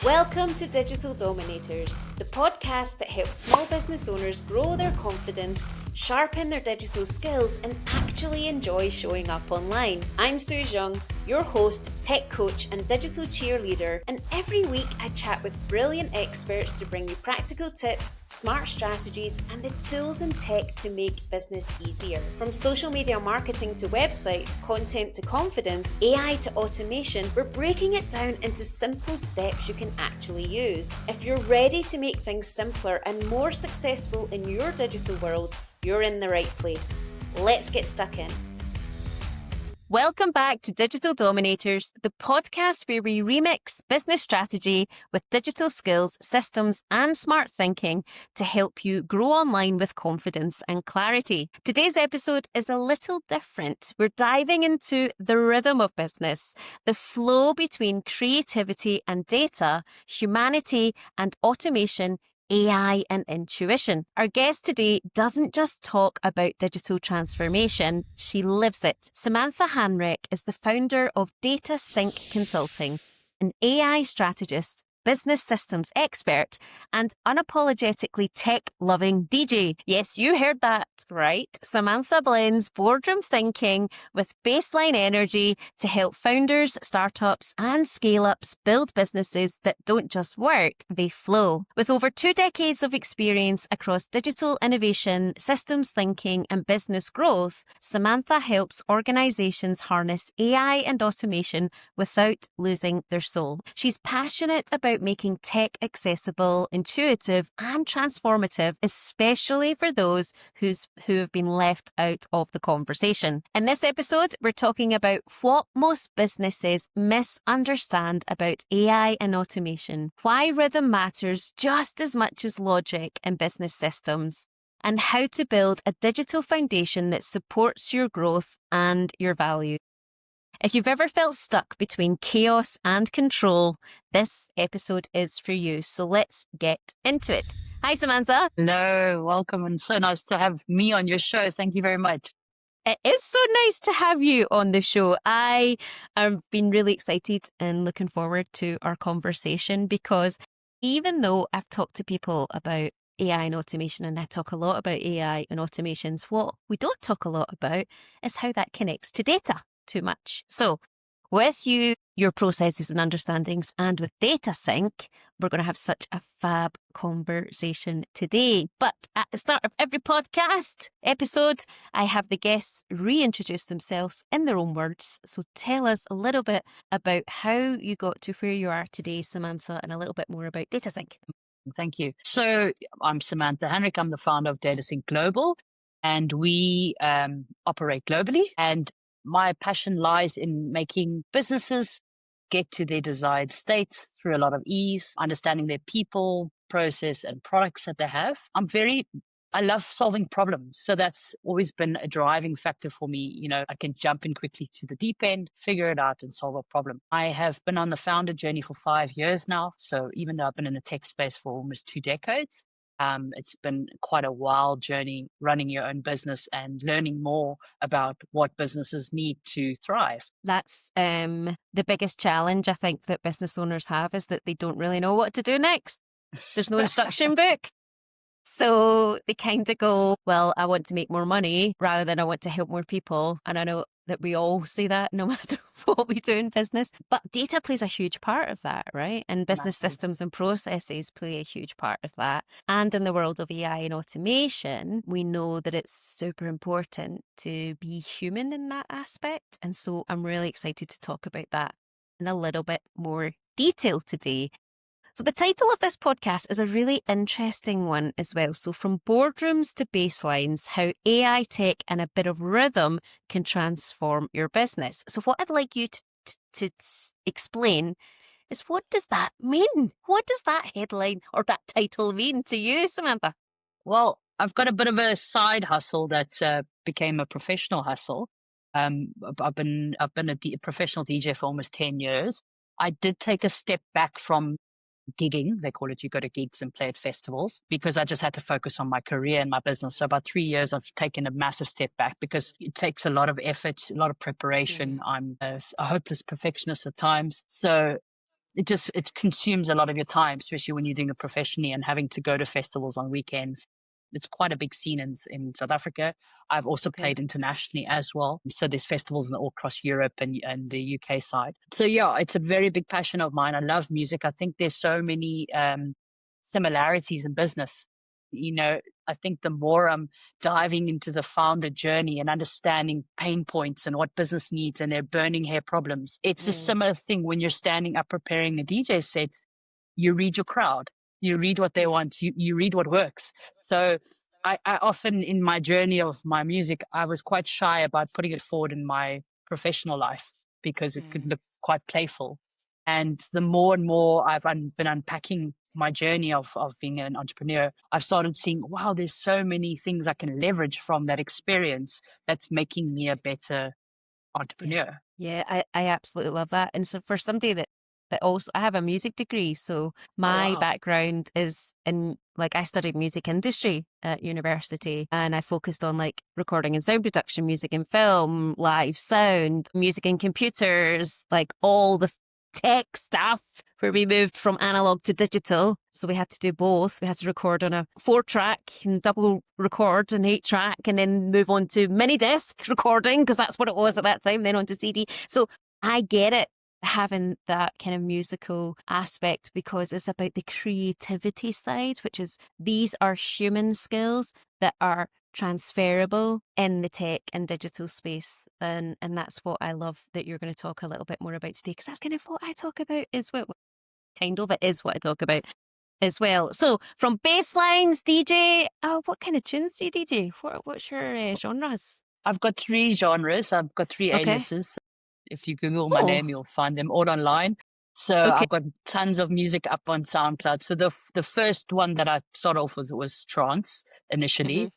Welcome to Digital Dominators, the podcast that helps small business owners grow their confidence, sharpen their digital skills, and actually enjoy showing up online. I'm Sooz Young, your host, tech coach, and digital cheerleader, and every week I chat with brilliant experts to bring you practical tips, smart strategies, and the tools and tech to make business easier. From social media marketing to websites, content to confidence, AI to automation, we're breaking it down into simple steps you can actually use. If you're ready to make things simpler and more successful in your digital world, you're in the right place. Let's get stuck in. Welcome back to Digital Dominators, the podcast where we remix business strategy with digital skills, systems, and smart thinking to help you grow online with confidence and clarity. Today's episode is a little different. We're diving into the rhythm of business, the flow between creativity and data, humanity and automation, AI and intuition. Our guest today doesn't just talk about digital transformation, she lives it. Samantha Hanreck is the founder of Data Sync Consulting, an AI strategist, business systems expert, and unapologetically tech-loving DJ. Yes, you heard that right. Samantha blends boardroom thinking with baseline energy to help founders, startups, and scale-ups build businesses that don't just work, they flow. With over 2 decades of experience across digital innovation, systems thinking, and business growth, Samantha helps organizations harness AI and automation without losing their soul. She's passionate about making tech accessible, intuitive, and transformative, especially for those who have been left out of the conversation. In this episode, we're talking about what most businesses misunderstand about AI and automation, why rhythm matters just as much as logic in business systems, and how to build a digital foundation that supports your growth and your value. If you've ever felt stuck between chaos and control, this episode is for you. So let's get into it. Hi, Samantha. Hello, welcome, and so nice to have me on your show. Thank you very much. It is so nice to have you on the show. I have been really excited and looking forward to our conversation because even though I've talked to people about AI and automation, and I talk a lot about AI and automations, what we don't talk a lot about is how that connects to data too much. So with you, your processes and understandings, and with Data Sync, we're going to have such a fab conversation today. But at the start of every podcast episode, I have the guests reintroduce themselves in their own words. So tell us a little bit about how you got to where you are today, Samantha, and a little bit more about Data Sync. Thank you. So I'm Samantha Hanreck. I'm the founder of Data Sync Global, and we operate globally. And my passion lies in making businesses get to their desired state through a lot of ease, understanding their people, process, and products that they have. I love solving problems. So that's always been a driving factor for me. You know, I can jump in quickly to the deep end, figure it out, and solve a problem. I have been on the founder journey for 5 years now. So even though I've been in the tech space for almost 2 decades, it's been quite a wild journey running your own business and learning more about what businesses need to thrive. That's the biggest challenge I think that business owners have is that they don't really know what to do next. There's no instruction book. So they kind of go, well, I want to make more money rather than I want to help more people. And I know that we all say that no matter what we do in business. But data plays a huge part of that, right? And business systems and processes play a huge part of that. And in the world of AI and automation, we know that it's super important to be human in that aspect. And so I'm really excited to talk about that in a little bit more detail today. So the title of this podcast is a really interesting one as well. So from boardrooms to baselines, how AI tech and a bit of rhythm can transform your business. So what I'd like you to explain is, what does that mean? What does that headline or that title mean to you, Samantha? Well, I've got a bit of a side hustle that became a professional hustle. I've been a professional DJ for almost 10 years. I did take a step back from gigging. They call it, you go to gigs and play at festivals, because I just had to focus on my career and my business. So about 3 years, I've taken a massive step back because it takes a lot of effort, a lot of preparation. I'm a hopeless perfectionist at times. So it consumes a lot of your time, especially when you're doing it professionally and having to go to festivals on weekends. It's quite a big scene in South Africa. I've also Okay. played internationally as well. So there's festivals all across Europe and the UK side. So yeah, it's a very big passion of mine. I love music. I think there's so many similarities in business. You know, I think the more I'm diving into the founder journey and understanding pain points and what business needs and their burning hair problems, it's a similar thing when you're standing up preparing the DJ sets. You read your crowd, you read what they want, you read what works. So I often in my journey of my music, I was quite shy about putting it forward in my professional life because it could look quite playful. And the more and more I've been unpacking my journey of being an entrepreneur, I've started seeing, wow, there's so many things I can leverage from that experience that's making me a better entrepreneur. Yeah, I absolutely love that. And so for somebody that also, I have a music degree, so Oh, my wow. background is in, like, I studied music industry at university, and I focused on like recording and sound production, music and film, live sound, music and computers, like all the tech stuff, where we moved from analog to digital. So we had to do both. We had to record on a 4-track and double record an 8-track, and then move on to mini disc recording, because that's what it was at that time, then on to CD. So I get it, having that kind of musical aspect, because it's about the creativity side, which is, these are human skills that are transferable in the tech and digital space, and that's what I love that you're going to talk a little bit more about today, because that's kind of what I talk about as well. Kind of, it is what I talk about as well. So from bass lines, DJ, what kind of tunes do you DJ? What's your genres? I've got 3 genres. I've got 3 Okay. aliases. If you Google my Oh, name, you'll find them all online. So okay. I've got tons of music up on SoundCloud. So the first one that I started off with was trance initially.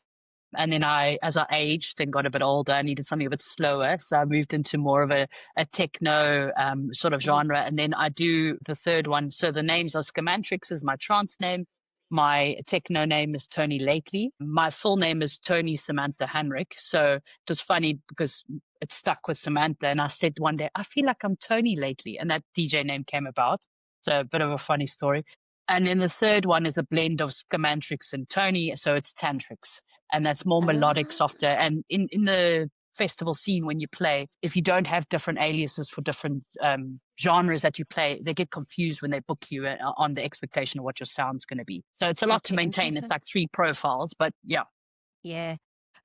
And then as I aged and got a bit older, I needed something a bit slower. So I moved into more of a techno sort of genre. And then I do the third one. So the names are Scamantrix is my trance name. My techno name is Tony Lately. My full name is Tony Samantha Hanreck. So it was funny because it stuck with Samantha. And I said one day, I feel like I'm Tony Lately. And that DJ name came about. So a bit of a funny story. And then the third one is a blend of Scamantrix and Tony. So it's Tantrix. And that's more melodic, softer. And in the festival scene, when you play, if you don't have different aliases for different genres that you play, they get confused when they book you on the expectation of what your sound's going to be. So it's a lot to maintain. It's like 3 profiles, but yeah. Yeah,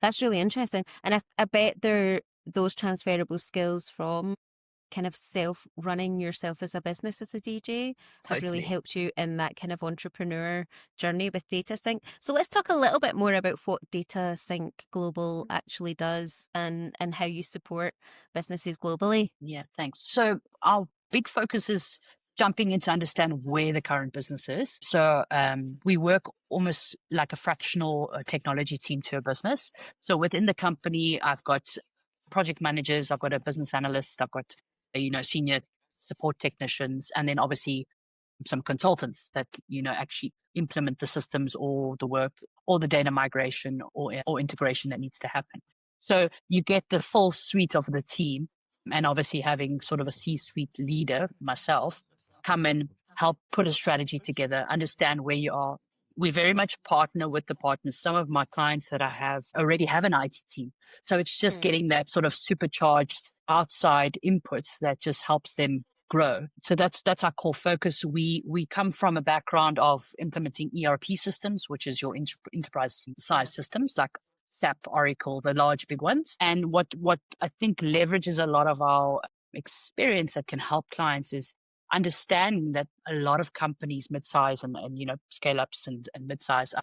that's really interesting. And I bet those transferable skills from kind of running yourself as a business as a DJ have really Totally. helped you in that kind of entrepreneur journey with Data Sync. So let's talk a little bit more about what Data Sync Global actually does, and how you support businesses globally. Yeah, thanks. So our big focus is jumping in to understand where the current business is. So we work almost like a fractional technology team to a business. So within the company, I've got project managers, I've got a business analyst, I've got senior support technicians, and then obviously some consultants that actually implement the systems or the work or the data migration or integration that needs to happen. So you get the full suite of the team, and obviously having sort of a C-suite leader, myself, come and help put a strategy together, understand where you are. We very much partner with the partners. Some of my clients that I have already have an IT team. So it's just getting that sort of supercharged outside inputs that just helps them grow. So that's our core focus. We come from a background of implementing ERP systems, which is your enterprise size systems like SAP, Oracle, the large big ones. And what I think leverages a lot of our experience that can help clients is understanding that a lot of companies, mid-size and scale ups and mid-size,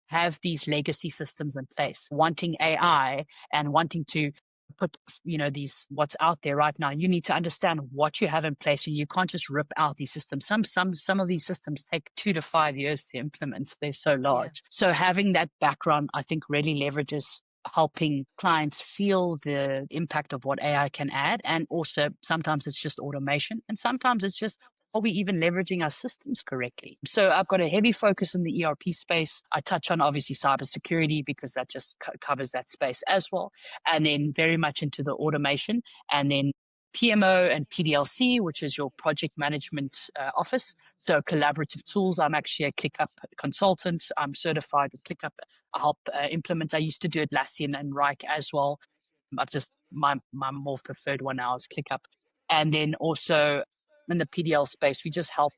have these legacy systems in place, wanting AI and wanting to put these what's out there right now. You need to understand what you have in place, and you can't just rip out these systems. Some of these systems take 2 to 5 years to implement. They're so large. So having that background, I think, really leverages helping clients feel the impact of what AI can add. And also sometimes it's just automation, and sometimes it's just, are we even leveraging our systems correctly? So I've got a heavy focus in the ERP space. I touch on obviously cybersecurity because that just covers that space as well. And then very much into the automation, and then PMO and PDLC, which is your project management office. So collaborative tools. I'm actually a ClickUp consultant. I'm certified with ClickUp. I help implement. I used to do Atlassian and Reich as well. I've just my more preferred one now is ClickUp. And then also in the PDL space, we just help,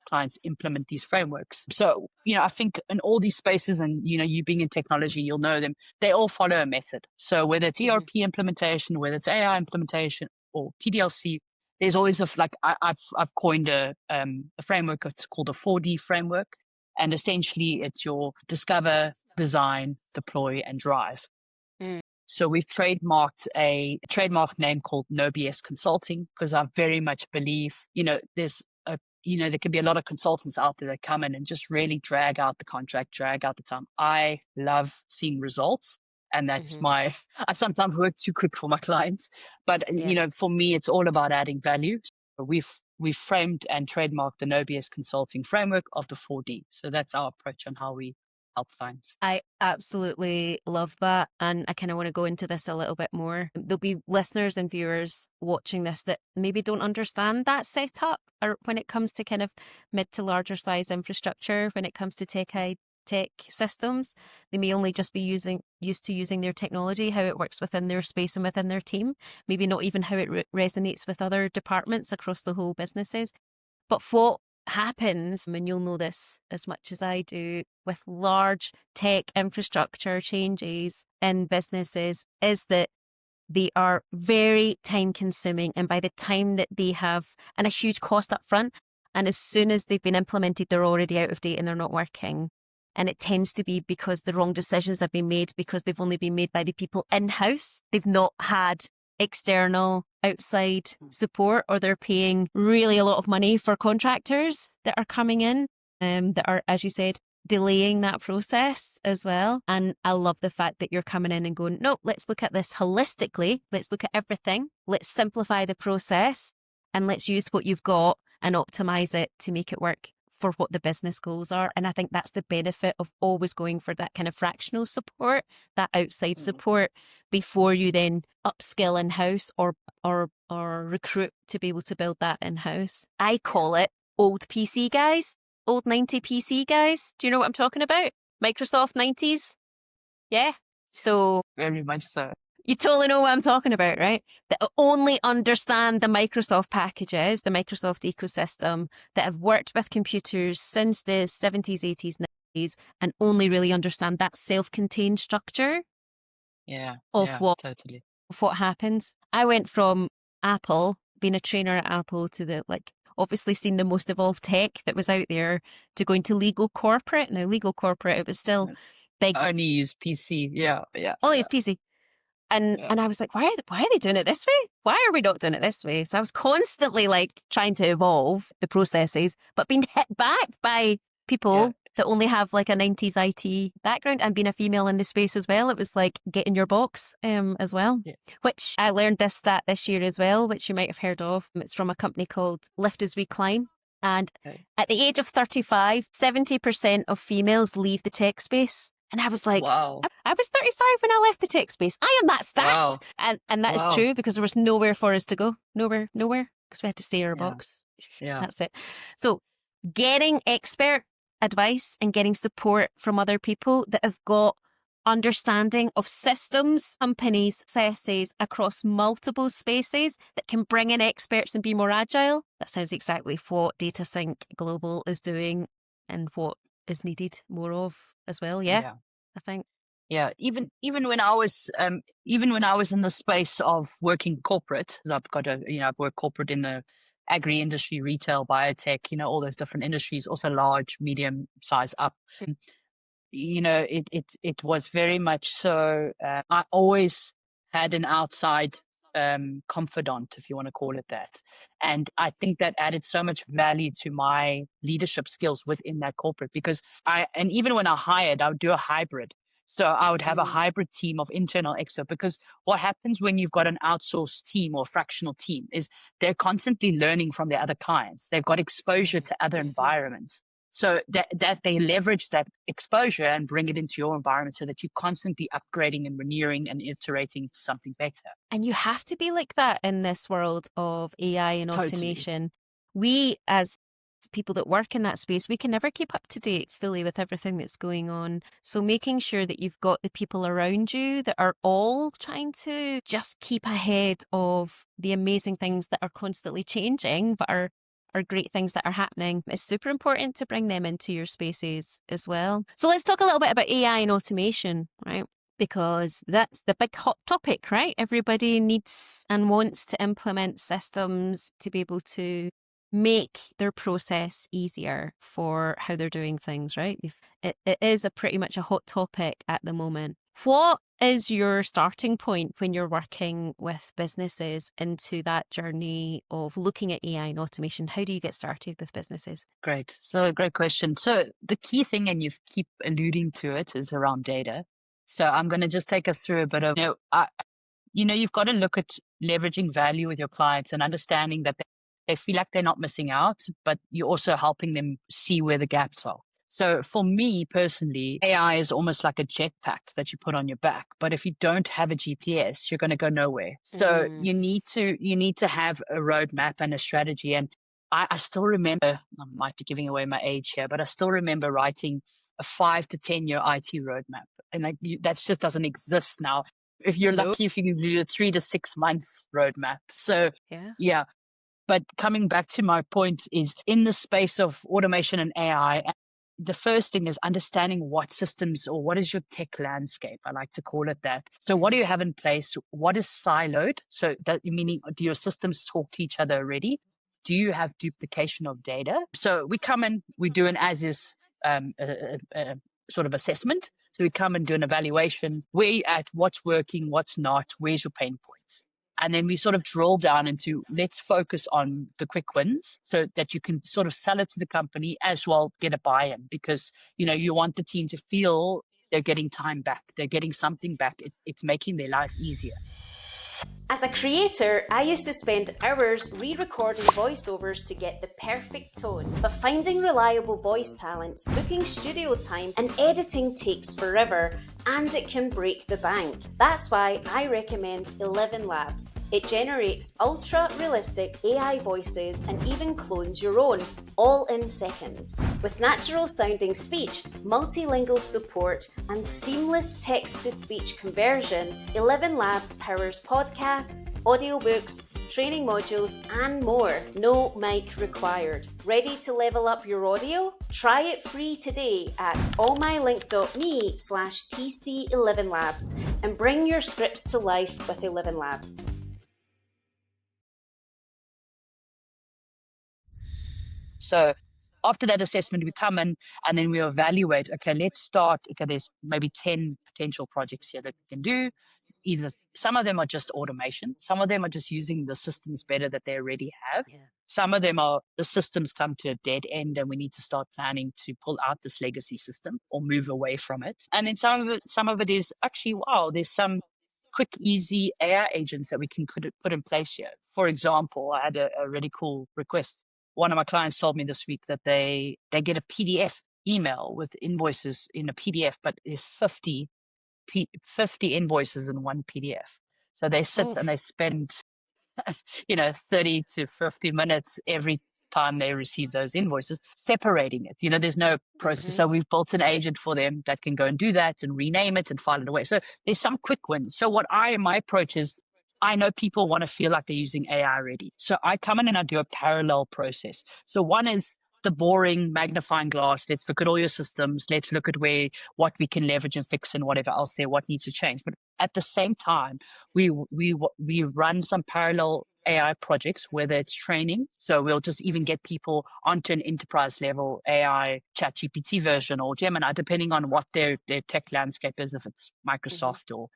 clients implement these frameworks. So, I think in all these spaces, and, you being in technology, you'll know them, they all follow a method. So whether it's ERP implementation, whether it's AI implementation or PDLC, there's always I've coined a framework. It's called a 4D framework. And essentially it's your discover, design, deploy, and drive. So we've trademarked a trademark name called No BS Consulting, because I very much believe, there can be a lot of consultants out there that come in and just really drag out the contract, drag out the time. I love seeing results. And that's I sometimes work too quick for my clients. But, for me, it's all about adding value. So we've framed and trademarked the No BS Consulting framework of the 4D. So that's our approach on how we help clients. I absolutely love that. And I kind of want to go into this a little bit more. There'll be listeners and viewers watching this that maybe don't understand that setup, or when it comes to kind of mid to larger size infrastructure, when it comes to tech systems. They may only just be used to using their technology, how it works within their space and within their team, maybe not even how it resonates with other departments across the whole businesses. But what happens, and you'll know this as much as I do, with large tech infrastructure changes in businesses, is that they are very time consuming, and by the time that they have, and a huge cost up front, and as soon as they've been implemented, they're already out of date and they're not working. And it tends to be because the wrong decisions have been made, because they've only been made by the people in-house. They've not had external outside support, or they're paying really a lot of money for contractors that are coming in, that are, as you said, delaying that process as well. And I love the fact that you're coming in and going, no, let's look at this holistically. Let's look at everything. Let's simplify the process, and let's use what you've got and optimize it to make it work for what the business goals are. And I think that's the benefit of always going for that kind of fractional support, that outside support, before you then upskill in-house or recruit to be able to build that in-house. I call it old PC guys, old 90 PC guys. Do you know what I'm talking about? Microsoft 90s? Yeah. So very much so. You totally know what I'm talking about, right? That only understand the Microsoft packages, the Microsoft ecosystem, that have worked with computers since the 70s, 80s, 90s, and only really understand that self-contained structure of what happens. I went from Apple, being a trainer at Apple, to obviously seeing the most evolved tech that was out there, to going to legal corporate. Now, legal corporate, it was still big. Only use PC. Yeah. Only use PC. And I was like, why are they doing it this way? Why are we not doing it this way? So I was constantly trying to evolve the processes, but being hit back by people that only have a 90s IT background, and being a female in the space as well. It was like get in your box as well, which I learned this stat this year as well, which you might have heard of. It's from a company called Lift as We Climb. And at the age of 35, 70% of females leave the tech space. And I was like, wow. I was 35 when I left the tech space. I am that stacked. Wow. And that is true, because there was nowhere for us to go. Nowhere. Because we had to stay in our box. Yeah. That's it. So getting expert advice and getting support from other people that have got understanding of systems, companies, processes across multiple spaces that can bring in experts and be more agile. That sounds exactly what DataSync Global is doing, and what is needed more of as well. I think. Yeah, even when I was in the space of working corporate, I've worked corporate in the agri industry, retail, biotech, all those different industries, also large, medium size up. It was very much so. I always had an outside confidant, if you want to call it that. And I think that added so much value to my leadership skills within that corporate, because even when I hired, I would do a hybrid. So I would have a hybrid team of internal, external, because what happens when you've got an outsourced team or fractional team is they're constantly learning from their other clients. They've got exposure to other environments. So that they leverage that exposure and bring it into your environment so that you're constantly upgrading and renewing and iterating to something better. And you have to be like that in this world of AI and Totally. automation. We, as people that work in that space, we can never keep up to date fully with everything that's going on. So making sure that you've got the people around you that are all trying to just keep ahead of the amazing things that are constantly changing, but are great things that are happening. It's super important to bring them into your spaces as well. So let's talk a little bit about AI and automation, right? Because that's the big hot topic, right? Everybody needs and wants to implement systems to be able to make their process easier for how they're doing things, right? It is pretty much a hot topic at the moment. What is your starting point when you're working with businesses into that journey of looking at AI and automation? How do you get started with businesses? Great. So great question. So the key thing, and you keep alluding to it, is around data. So I'm going to just take us through a bit of, you've got to look at leveraging value with your clients and understanding that they feel like they're not missing out, but you're also helping them see where the gaps are. So for me personally, AI is almost like a jetpack that you put on your back. But if you don't have a GPS, you're going to go nowhere. So you need to have a roadmap and a strategy. And I still remember, I might be giving away my age here, but I still remember writing a 5 to 10 year IT roadmap. And that just doesn't exist now. If you're lucky, if you can do a 3 to 6 months roadmap. So yeah. But coming back to my point is in the space of automation and AI, the first thing is understanding what systems or what is your tech landscape. I like to call it that. So what do you have in place? What is siloed? So that meaning, do your systems talk to each other already? Do you have duplication of data? So we come in, we do an as is sort of assessment. So we come and do an evaluation. Where you at? What's working? What's not? Where's your pain points? And then we sort of drill down into let's focus on the quick wins so that you can sort of sell it to the company as well, get a buy-in because, you want the team to feel they're getting time back. They're getting something back. It's making their life easier. As a creator, I used to spend hours re-recording voiceovers to get the perfect tone. But finding reliable voice talent, booking studio time, and editing takes forever, and it can break the bank. That's why I recommend 11 Labs. It generates ultra-realistic AI voices and even clones your own, all in seconds. With natural-sounding speech, multilingual support, and seamless text-to-speech conversion, 11 Labs powers podcasts, audiobooks, training modules, and more. No mic required. Ready to level up your audio? Try it free today at allmylink.me/TC11labs and bring your scripts to life with 11 Labs. So after that assessment, we come in and then we evaluate, okay, let's start. Okay, there's maybe 10 potential projects here that we can do. Either some of them are just automation. Some of them are just using the systems better that they already have. Yeah. Some of them are the systems come to a dead end and we need to start planning to pull out this legacy system or move away from it. And then some of it is actually, wow, there's some quick, easy AI agents that we can put in place here. For example, I had a really cool request. One of my clients told me this week that they get a PDF email with invoices in a PDF, but there's 50 invoices in one PDF. So they sit and they spend, 30 to 50 minutes every time they receive those invoices, separating it. There's no process. Mm-hmm. So we've built an agent for them that can go and do that and rename it and file it away. So there's some quick wins. So my approach is, I know people want to feel like they're using AI already. So I come in and I do a parallel process. So one is the boring magnifying glass. Let's look at all your systems. Let's look at what we can leverage and fix and whatever else there, what needs to change. But at the same time, we run some parallel AI projects, whether it's training. So we'll just even get people onto an enterprise level AI ChatGPT version or Gemini, depending on what their tech landscape is, if it's Microsoft or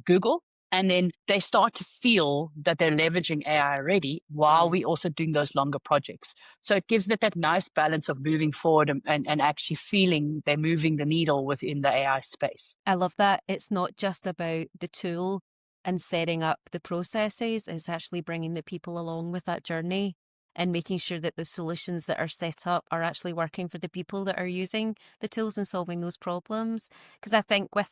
Google. And then they start to feel that they're leveraging AI already while we're also doing those longer projects. So it gives that nice balance of moving forward and actually feeling they're moving the needle within the AI space. I love that. It's not just about the tool and setting up the processes. It's actually bringing the people along with that journey. and making sure that the solutions that are set up are actually working for the people that are using the tools and solving those problems. Because I think with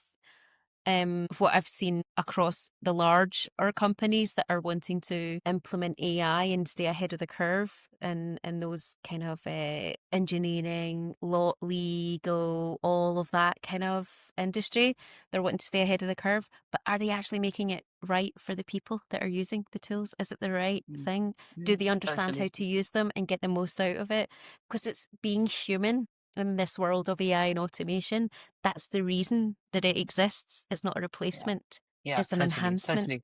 what I've seen across the larger companies that are wanting to implement AI and stay ahead of the curve and those kind of engineering, law, legal, all of that kind of industry, they're wanting to stay ahead of the curve. But are they actually making it right for the people that are using the tools? Is it the right thing? Do they understand how Totally. to use them and get the most out of it? Because it's being human in this world of AI and automation. That's the reason that it exists. It's not a Yeah. replacement. Yeah, It's an totally. enhancement.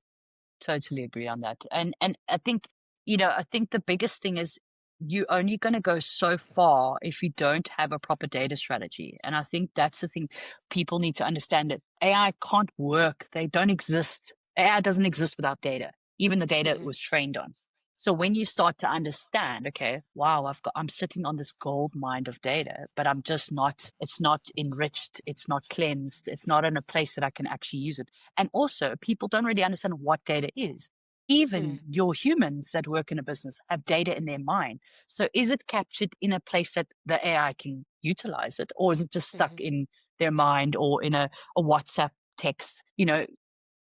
Totally agree on that. And I think, I think the biggest thing is you're only going to go so far if you don't have a proper data strategy. And I think that's the thing people need to understand, that AI can't work. They don't exist. AI doesn't exist without data, even the data it Mm-hmm. was trained on. So when you start to understand, okay, wow, I'm sitting on this gold mine of data, but it's not enriched, it's not cleansed, it's not in a place that I can actually use it. And also, people don't really understand what data is. Even your humans that work in a business have data in their mind. So is it captured in a place that the AI can utilize it, or is it just stuck Mm-hmm. in their mind or in a WhatsApp text?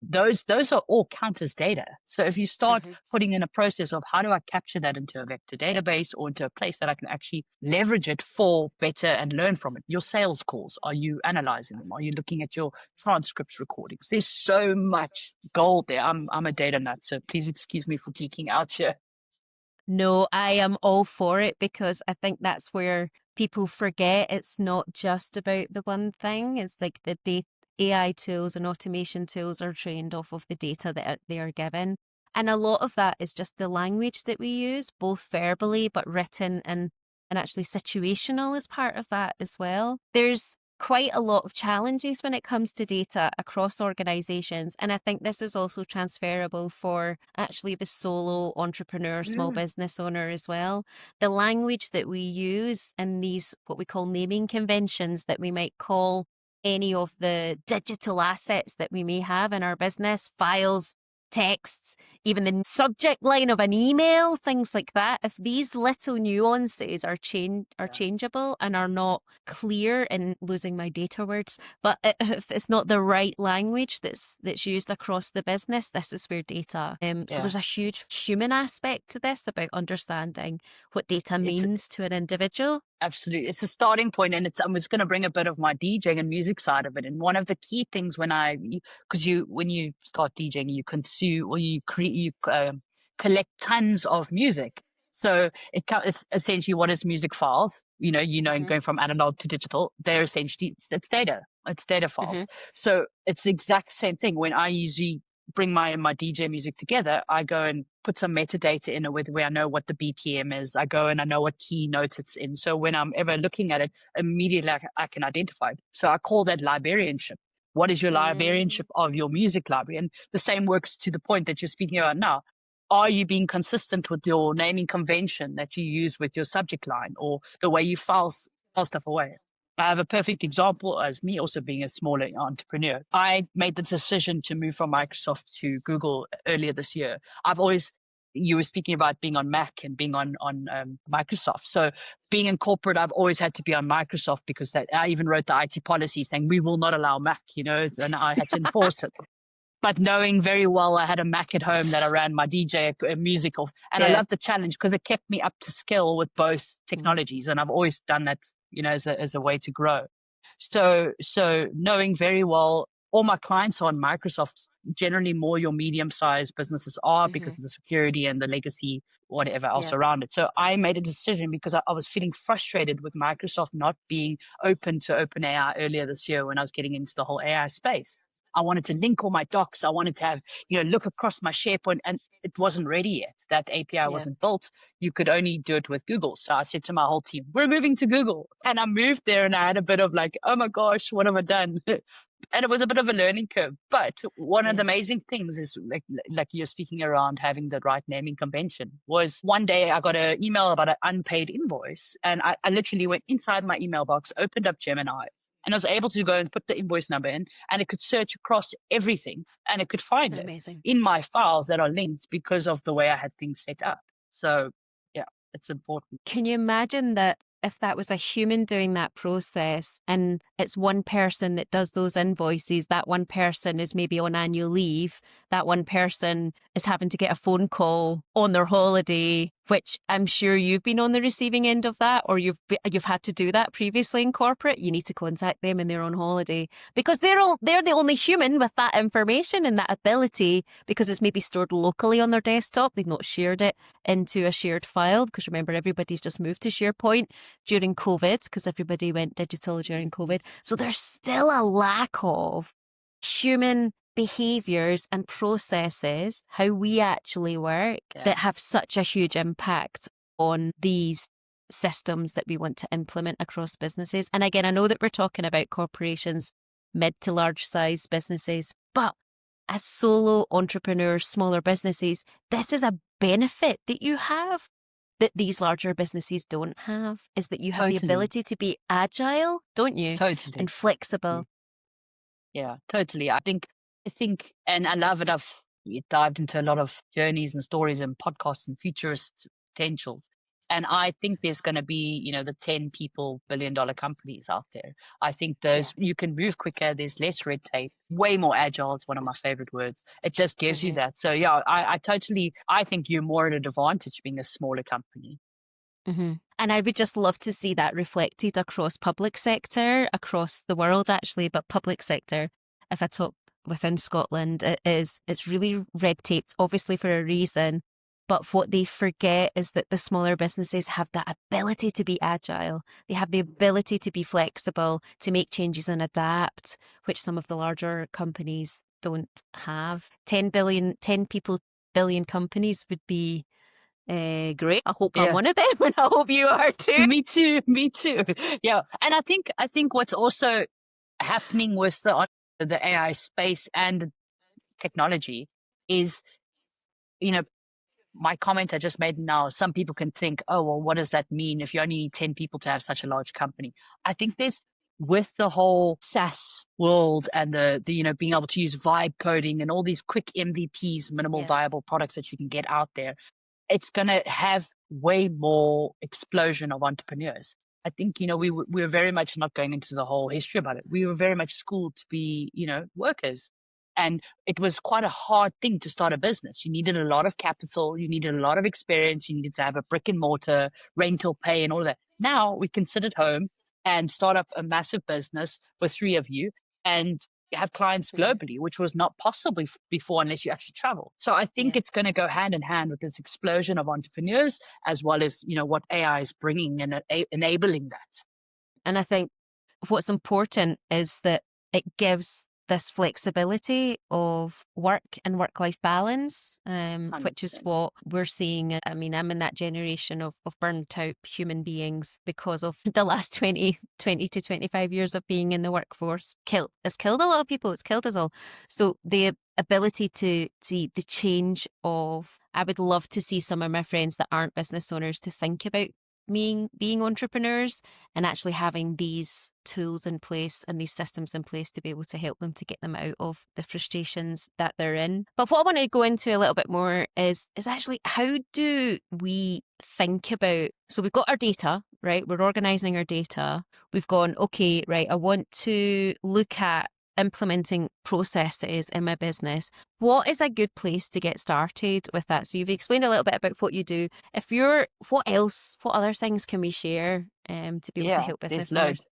Those are all count as data. So if you start Mm-hmm. putting in a process of how do I capture that into a vector database or into a place that I can actually leverage it for better and learn from it. Your sales calls, are you analyzing them? Are you looking at your transcripts recordings? There's so much gold there. I'm a data nut, so please excuse me for geeking out here. No, I am all for it because I think that's where people forget it's not just about the one thing. It's like the data, AI tools and automation tools are trained off of the data that they are given. And a lot of that is just the language that we use, both verbally but written and actually situational as part of that as well. There's quite a lot of challenges when it comes to data across organizations. And I think this is also transferable for actually the solo entrepreneur, small Mm, business owner as well. The language that we use in these, what we call naming conventions, that we might call any of the digital assets that we may have in our business, files, texts, even the subject line of an email, things like that. If these little nuances are yeah. changeable and are not clear, in losing my data words, but if it's not the right language that's used across the business, this is where data. So Yeah. there's a huge human aspect to this about understanding what data It's means to an individual. Absolutely. It's a starting point, and I'm just going to bring a bit of my DJing and music side of it. And one of the key things because when you start DJing, you consume or you create, collect tons of music. So it's essentially, what is music files? Hmm. Going from analog to digital, they're essentially, it's data. It's data Hmm. files. So it's the exact same thing. When I usually bring my DJ music together, I go and put some metadata in it where I know what the BPM is. I go and I know what key notes it's in. So when I'm ever looking at it, immediately I can identify it. So I call that librarianship. What is your librarianship of your music library? And the same works to the point that you're speaking about now. Are you being consistent with your naming convention that you use with your subject line or the way you file stuff away? I have a perfect example as me also being a smaller entrepreneur. I made the decision to move from Microsoft to Google earlier this year. You were speaking about being on Mac and being on Microsoft. So being in corporate, I've always had to be on Microsoft because I even wrote the IT policy saying we will not allow Mac, and I had to enforce it. But knowing very well I had a Mac at home that I ran my DJ music off. And I Yeah. loved the challenge because it kept me up to skill with both Mhm. technologies. And I've always done that, as a way to grow. So knowing very well all my clients are on Microsoft, generally more your medium-sized businesses are because Mhm. of the security and the legacy, whatever else Yeah. around it. So I made a decision because I was feeling frustrated with Microsoft not being open to OpenAI earlier this year when I was getting into the whole AI space. I wanted to link all my docs. I wanted to have, look across my SharePoint, and it wasn't ready yet. That API Yeah. wasn't built. You could only do it with Google. So I said to my whole team, we're moving to Google. And I moved there and I had a bit of like, oh my gosh, what have I done? And it was a bit of a learning curve. But one of the Yeah. amazing things is like you're speaking around having the right naming convention was one day I got an email about an unpaid invoice. And I literally went inside my email box, opened up Gemini, and I was able to go and put the invoice number in, and it could search across everything and it could find it Amazing. in my files that are linked because of the way I had things set up. So, yeah. It's important. Can you imagine that if that was a human doing that process and it's one person that does those invoices, that one person is maybe on annual leave, that one person is having to get a phone call on their holiday, which I'm sure you've been on the receiving end of that, or you've had to do that previously in corporate. You need to contact them and they're on holiday because they're the only human with that information and that ability, because it's maybe stored locally on their desktop. They've not shared it into a shared file, because remember, everybody's just moved to SharePoint during COVID because everybody went digital during COVID. So there's still a lack of human behaviors and processes, how we actually work, that have such a huge impact on these systems that we want to implement across businesses. And again, I know that we're talking about corporations, mid to large size businesses, but as solo entrepreneurs, smaller businesses, this is a benefit that you have that these larger businesses don't have, is that you have the ability to be agile, don't you? Totally. And flexible. Yeah, totally. I think, and I love it. I've dived into a lot of journeys and stories and podcasts and futurist potentials. And I think there's going to be, the 10 people, $1 billion companies out there. I think those, you can move quicker. There's less red tape, way more agile is one of my favorite words. It just gives you that. So yeah, I think you're more at an advantage being a smaller company. Mm-hmm. And I would just love to see that reflected across public sector, across the world actually, but public sector, if I talk within Scotland, it's really red taped, obviously for a reason. But what they forget is that the smaller businesses have that ability to be agile. They have the ability to be flexible, to make changes and adapt, which some of the larger companies don't have. 10 people, billion companies would be great. I hope I'm one of them, and I hope you are too. Me too. Yeah. And I think what's also happening with the AI space and technology is, my comment I just made now, some people can think, oh, well, what does that mean if you only need 10 people to have such a large company? I think with the whole SaaS world and the being able to use vibe coding and all these quick MVPs, minimal viable products that you can get out there, it's going to have way more explosion of entrepreneurs. I think, we were very much not going into the whole history about it. We were very much schooled to be, workers. And it was quite a hard thing to start a business. You needed a lot of capital. You needed a lot of experience. You needed to have a brick and mortar, rental pay and all of that. Now we can sit at home and start up a massive business with 3 of you and have clients globally, which was not possible before unless you actually travel. So I think it's going to go hand in hand with this explosion of entrepreneurs, as well as, what AI is bringing and enabling that. And I think what's important is that it gives this flexibility of work and work-life balance, which is what we're seeing. I mean, I'm in that generation of burnt out human beings because of the last 20 to 25 years of being in the workforce. It's killed a lot of people. It's killed us all. So the ability to see the change of, I would love to see some of my friends that aren't business owners to think about being entrepreneurs and actually having these tools in place and these systems in place to be able to help them to get them out of the frustrations that they're in. But what I want to go into a little bit more is actually, how do we think about, so we've got our data, right? We're organizing our data. We've gone, okay, right, I want to look at implementing processes in my business. What is a good place to get started with that? So you've explained a little bit about what you do. What other things can we share to be able to help business owners?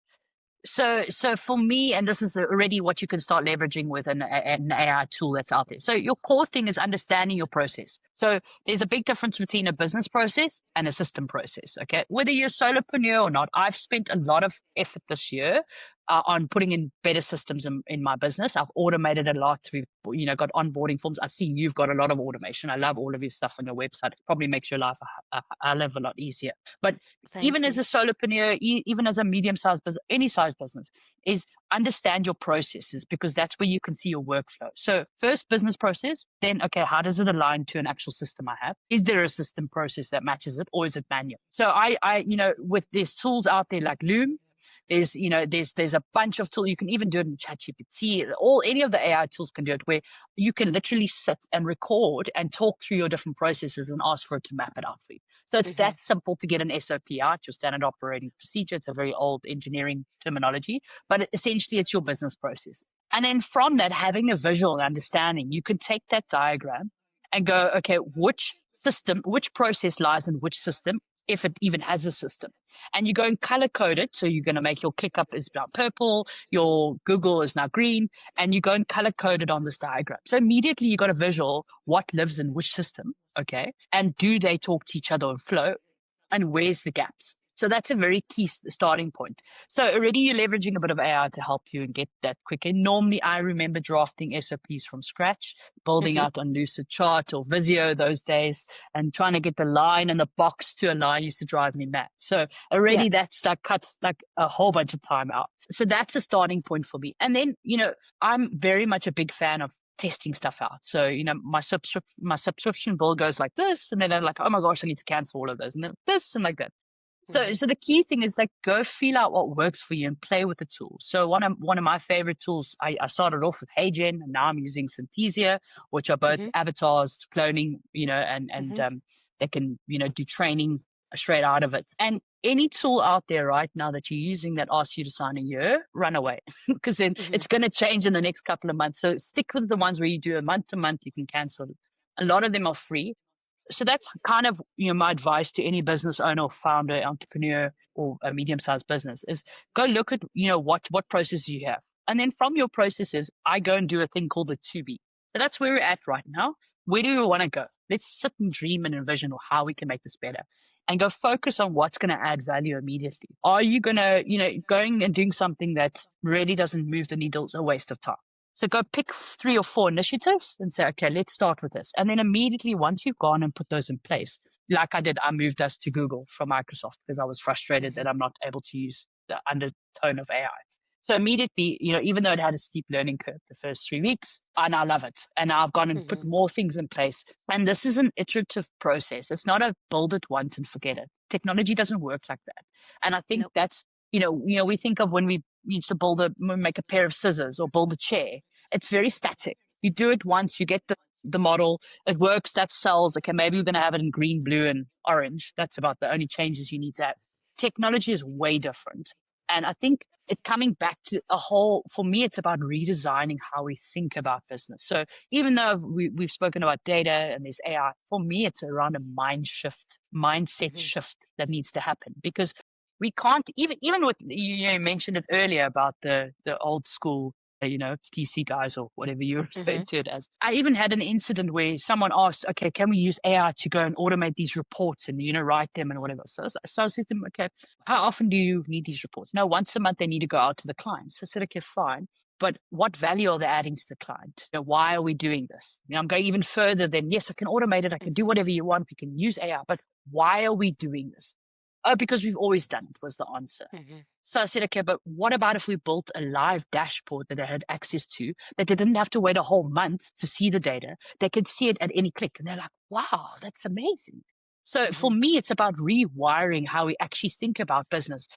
So for me, and this is already what you can start leveraging with an AI tool that's out there. So your core thing is understanding your process. So there's a big difference between a business process and a system process. Okay. Whether you're a solopreneur or not, I've spent a lot of effort this year on putting in better systems in my business. I've automated a lot. We've, got onboarding forms. I see you've got a lot of automation. I love all of your stuff on your website. It probably makes your life a lot easier. But as a solopreneur, even as a medium-sized business, any size business, is understand your processes, because that's where you can see your workflow. So first business process, then, okay, how does it align to an actual system I have? Is there a system process that matches it, or is it manual? So I with these tools out there like Loom, There's, there's a bunch of tools. You can even do it in ChatGPT. Any of the AI tools can do it, where you can literally sit and record and talk through your different processes and ask for it to map it out for you. So it's that simple to get an SOP out, your standard operating procedure. It's a very old engineering terminology, but essentially it's your business process. And then from that, having a visual understanding, you can take that diagram and go, okay, which process lies in which system, if it even has a system. And you go and color code it. So you're going to make your ClickUp is now purple, your Google is now green, and you go and color code it on this diagram. So immediately you got a visual, what lives in which system, okay? And do they talk to each other in flow? And where's the gaps? So that's a very key starting point. So already you're leveraging a bit of AI to help you and get that quicker. Normally, I remember drafting SOPs from scratch, building out on Lucid Chart or Visio those days, and trying to get the line and the box to align used to drive me mad. So already that's like cuts like a whole bunch of time out. So that's a starting point for me. And then, I'm very much a big fan of testing stuff out. So, my subscription bill goes like this, and then I'm like, oh my gosh, I need to cancel all of those, and then this and like that. So the key thing is like, go feel out what works for you and play with the tools. So one of my favorite tools, I started off with HeyGen, and now I'm using Synthesia, which are both avatars, cloning, and they can, do training straight out of it. And any tool out there right now that you're using that asks you to sign a year, run away, because then it's going to change in the next couple of months. So stick with the ones where you do a month to month, you can cancel. A lot of them are free. So that's kind of, my advice to any business owner or founder, entrepreneur, or a medium-sized business is go look at, what processes you have. And then from your processes, I go and do a thing called the to-be. So that's where we're at right now. Where do we want to go? Let's sit and dream and envision how we can make this better, and go focus on what's going to add value immediately. Are you going to, going and doing something that really doesn't move the needle is a waste of time. So go pick 3 or 4 initiatives and say, okay, let's start with this. And then immediately once you've gone and put those in place, like I did, I moved us to Google from Microsoft because I was frustrated that I'm not able to use the undertone of AI. So immediately, even though it had a steep learning curve the first 3 weeks, I now love it. And now I've gone and put more things in place. And this is an iterative process. It's not a build it once and forget it. Technology doesn't work like that. And I think that's, we think of when we used to make a pair of scissors or build a chair. It's very static. You do it once, you get the model, it works, that sells. Okay, maybe you're going to have it in green, blue, and orange. That's about the only changes you need to have. Technology is way different. And I think it coming back to for me, it's about redesigning how we think about business. So even though we've spoken about data and there's AI, for me, it's around a mindset shift that needs to happen, because we can't even with, you mentioned it earlier about the old school, PC guys or whatever you referred to it as. I even had an incident where someone asked, okay, can we use AI to go and automate these reports and, write them and whatever. So I said to them, okay, how often do you need these reports? No, once a month they need to go out to the clients. So I said, okay, fine. But what value are they adding to the client? Why are we doing this? I'm going even further than, yes, I can automate it. I can do whatever you want. We can use AI, but why are we doing this? Oh, because we've always done it, was the answer. So I said, okay, but what about if we built a live dashboard that they had access to, that they didn't have to wait a whole month to see the data? They could see it at any click. And they're like, wow, that's amazing. So for me, it's about rewiring how we actually think about business.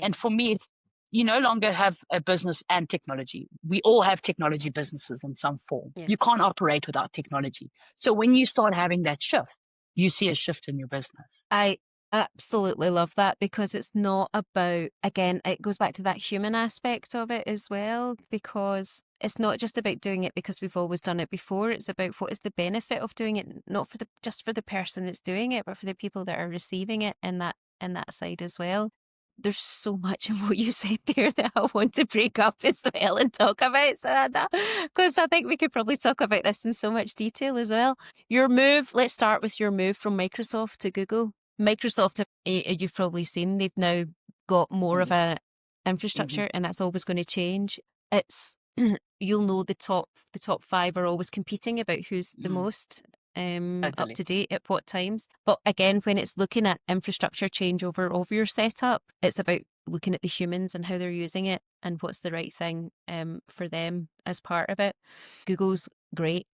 And for me, it's, you no longer have a business and technology. We all have technology businesses in some form. You can't operate without technology. So when you start having that shift, you see a shift in your business. I absolutely love that, because it's not about, again, it goes back to that human aspect of it as well, because it's not just about doing it because we've always done it before. It's about what is the benefit of doing it, not just for the person that's doing it, but for the people that are receiving it, and that side as well. There's so much in what you said there that I want to break up as well and talk about, because I think we could probably talk about this in so much detail as well. Your move, let's start with your move from Microsoft to Google. Microsoft, you've probably seen, they've now got more of a infrastructure, and that's always going to change. It's you'll know the top 5 are always competing about who's the most up to date at what times. But again, when it's looking at infrastructure changeover of your setup, it's about looking at the humans and how they're using it and what's the right thing for them as part of it. Google's great,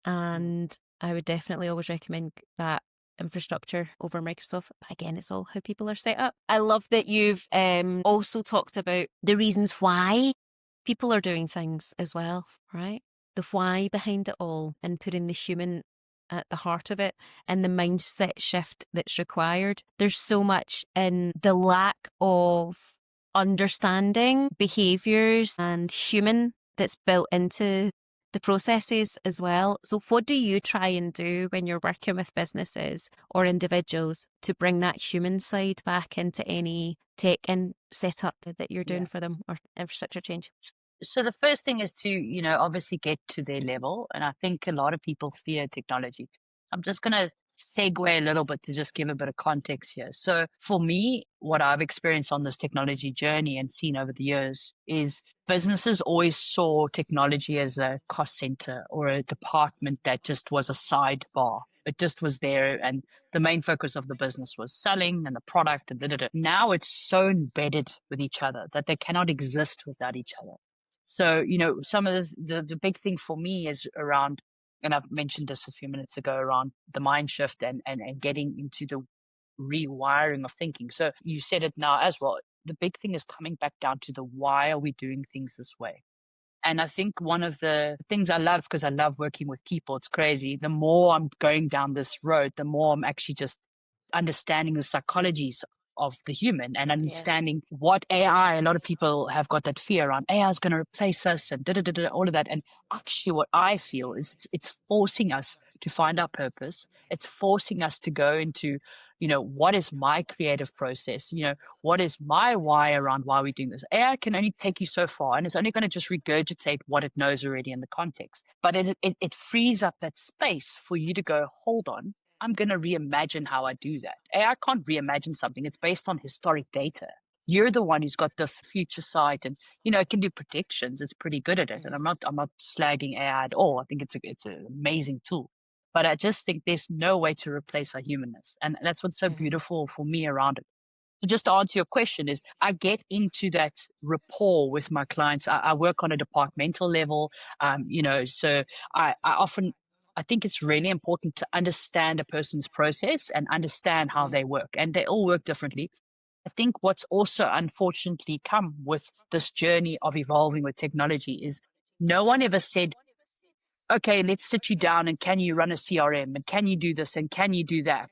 and I would definitely always recommend that infrastructure over Microsoft. But again, it's all how people are set up. I love that you've also talked about the reasons why people are doing things as well, right? The why behind it all and putting the human at the heart of it and the mindset shift that's required. There's so much in the lack of understanding behaviors and human that's built into the processes as well. So what do you try and do when you're working with businesses or individuals to bring that human side back into any tech and setup that you're doing for them or infrastructure change? So the first thing is to, obviously get to their level. And I think a lot of people fear technology. I'm just going to segue a little bit to just give a bit of context here. So for me, what I've experienced on this technology journey and seen over the years is businesses always saw technology as a cost center or a department that just was a sidebar. It just was there, and the main focus of the business was selling and the product and da. Now it's so embedded with each other that they cannot exist without each other. So, some of this, the big thing for me is around, and I've mentioned this a few minutes ago, around the mind shift and getting into the rewiring of thinking. So you said it now as well. The big thing is coming back down to the why are we doing things this way? And I think one of the things I love, because I love working with people, it's crazy. The more I'm going down this road, the more I'm actually just understanding the psychologies of the human and understanding what AI, a lot of people have got that fear around AI is going to replace us and all of that. And actually what I feel is it's forcing us to find our purpose. It's forcing us to go into, what is my creative process? What is my why around why we're doing this? AI can only take you so far, and it's only going to just regurgitate what it knows already in the context. But it frees up that space for you to go, hold on, I'm going to reimagine how I do that. AI can't reimagine something. It's based on historic data. You're the one who's got the future sight, and it can do predictions. It's pretty good at it. And I'm not slagging AI at all. I think it's an amazing tool. But I just think there's no way to replace our humanness. And that's what's so beautiful for me around it. So just to answer your question is I get into that rapport with my clients. I work on a departmental level, so I think it's really important to understand a person's process and understand how they work. And they all work differently. I think what's also unfortunately come with this journey of evolving with technology is no one ever said, okay, let's sit you down and can you run a CRM and can you do this and can you do that?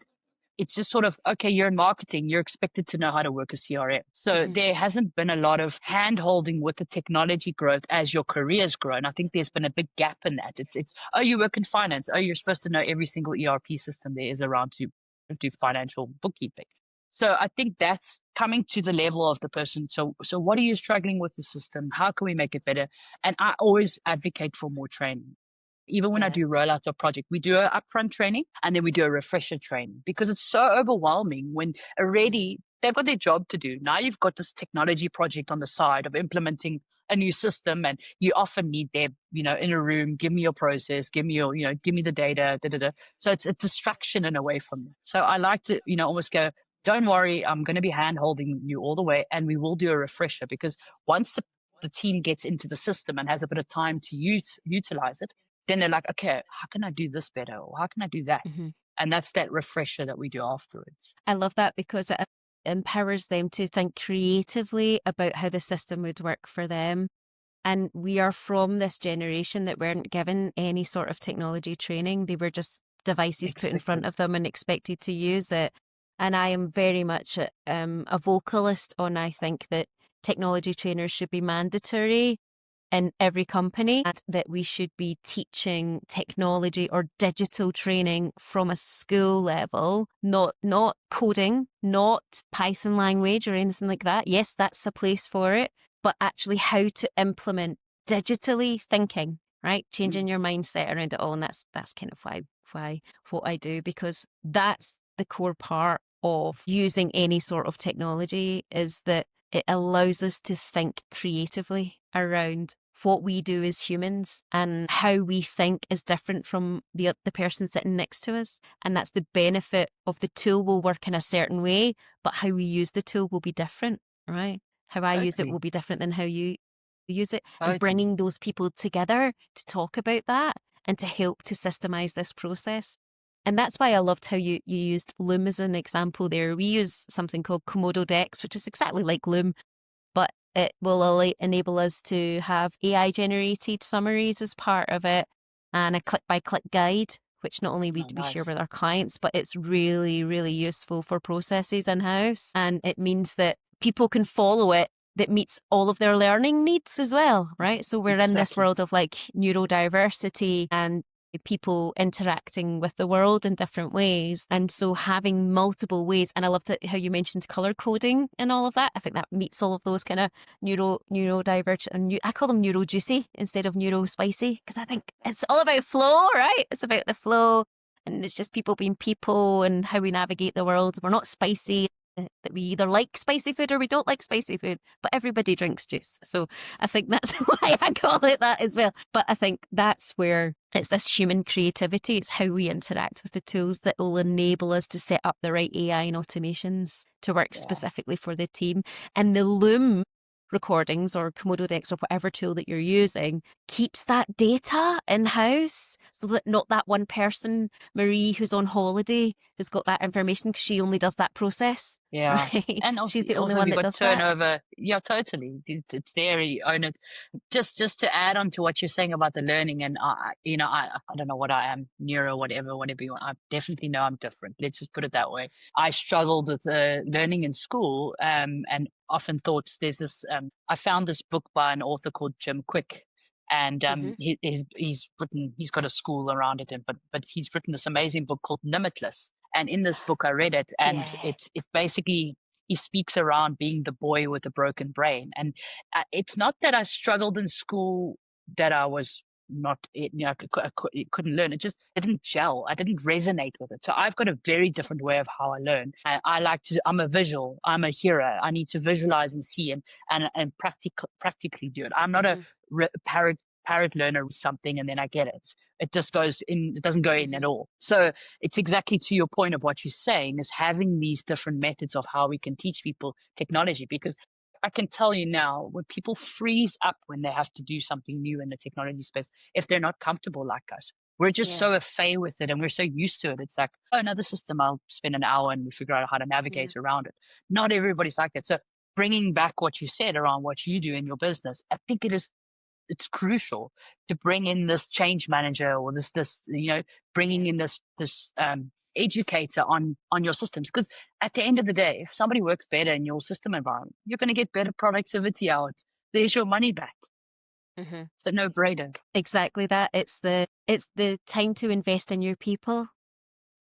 It's just sort of, okay, you're in marketing, you're expected to know how to work a CRM. So there hasn't been a lot of hand holding with the technology growth as your career's grown. I think there's been a big gap in that. It's, oh, you work in finance. Oh, you're supposed to know every single ERP system there is around to do financial bookkeeping. So I think that's coming to the level of the person. So what are you struggling with the system? How can we make it better? And I always advocate for more training. Even when I do rollouts of project, we do an upfront training and then we do a refresher training because it's so overwhelming when already they've got their job to do. Now you've got this technology project on the side of implementing a new system and you often need them, in a room, give me your process, give me your, give me the data, da, da, da. So it's a distraction in a way from them. So I like to, almost go, don't worry, I'm going to be hand holding you all the way and we will do a refresher because once the team gets into the system and has a bit of time to utilize it, then they're like, okay, how can I do this better? Or how can I do that? And that's that refresher that we do afterwards. I love that because it empowers them to think creatively about how the system would work for them. And we are from this generation that weren't given any sort of technology training. They were just devices put in front of them and expected to use it. And I am very much a vocalist on, I think that technology trainers should be mandatory in every company, and that we should be teaching technology or digital training from a school level, not coding, not Python language or anything like that. Yes, that's a place for it, but actually how to implement digitally thinking, right? Changing your mindset around it all. And that's kind of why what I do, because that's the core part of using any sort of technology is that it allows us to think creatively around what we do as humans and how we think is different from the person sitting next to us. And that's the benefit of the tool will work in a certain way, but how we use the tool will be different, right? How I use it will be different than how you use it. And bringing those people together to talk about that and to help to systemize this process And that's why I loved how you used Loom as an example there. We use something called Komodo Decks, which is exactly like Loom, but it will enable us to have AI generated summaries as part of it and a click by click guide, which not only we share with our clients, but it's really, really useful for processes in-house. And it means that people can follow it that meets all of their learning needs as well, right? So we're in this world of like neurodiversity and people interacting with the world in different ways. And so having multiple ways, and I loved how you mentioned color coding and all of that. I think that meets all of those kind of neurodivergent, and I call them neurojuicy instead of neurospicy, because I think it's all about flow, right? It's about the flow, and it's just people being people and how we navigate the world. We're not spicy, that we either like spicy food or we don't like spicy food, but everybody drinks juice. So I think that's why I call it that as well. But I think that's where it's this human creativity. It's how we interact with the tools that will enable us to set up the right AI and automations to work specifically for the team. And the Loom recordings or Komodo Decks or whatever tool that you're using keeps that data in-house, so that not that one person, Marie, who's on holiday, who's got that information because she only does that process. Yeah. Right? And she's the only one that does turnover. that. Yeah, totally. It's there, you own it. Just to add on to what you're saying about the learning, and I don't know what I am, neuro, whatever you want. I definitely know I'm different. Let's just put it that way. I struggled with learning in school, and often thought there's this. I found this book by an author called Jim Quick. And he's got a school around it, but he's written this amazing book called Limitless. And in this book, I read it, and it basically, he speaks around being the boy with a broken brain. And it's not that I struggled in school, that I was not, I couldn't learn. It didn't gel. I didn't resonate with it. So I've got a very different way of how I learn. I'm a visual. I'm a hearer. I need to visualize and see and practically do it. I'm not a parrot learner with something and then I get it. It just goes in, it doesn't go in at all. So it's exactly to your point of what you're saying, is having these different methods of how we can teach people technology. Because I can tell you now, when people freeze up when they have to do something new in the technology space, if they're not comfortable like us, we're just so affair with it and we're so used to it. It's like, oh, another system, I'll spend an hour and we figure out how to navigate around it. Not everybody's like that. So bringing back what you said around what you do in your business, I think it's crucial to bring in this change manager or this bringing in this educator on your systems. Because at the end of the day, if somebody works better in your system environment, you're going to get better productivity out. There's your money back. It's a no-brainer. Exactly that. It's the time to invest in your people,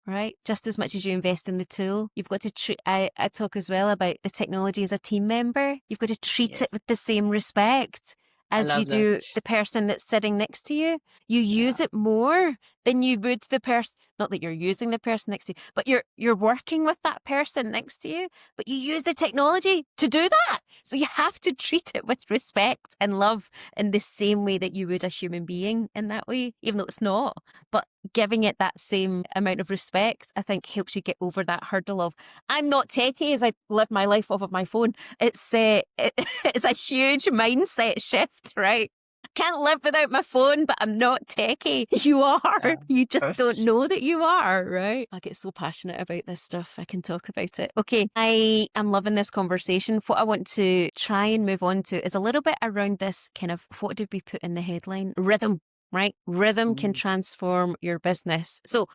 right? Just as much as you invest in the tool, you've got to treat, I talk as well about the technology as a team member. You've got to treat it with the same respect as you do the person that's sitting next to you. You use it more than you would the person, not that you're using the person next to you, but you're working with that person next to you, but you use the technology to do that. So you have to treat it with respect and love in the same way that you would a human being in that way, even though it's not. But giving it that same amount of respect, I think, helps you get over that hurdle of, I'm not techie as I live my life off of my phone. It's it's a huge mindset shift, right? I can't live without my phone, but I'm not techie. You are. You just don't know that you are, right? I get so passionate about this stuff. I can talk about it. Okay, I am loving this conversation. What I want to try and move on to is a little bit around this kind of, what did we put in the headline? Rhythm, right? Rhythm can transform your business. So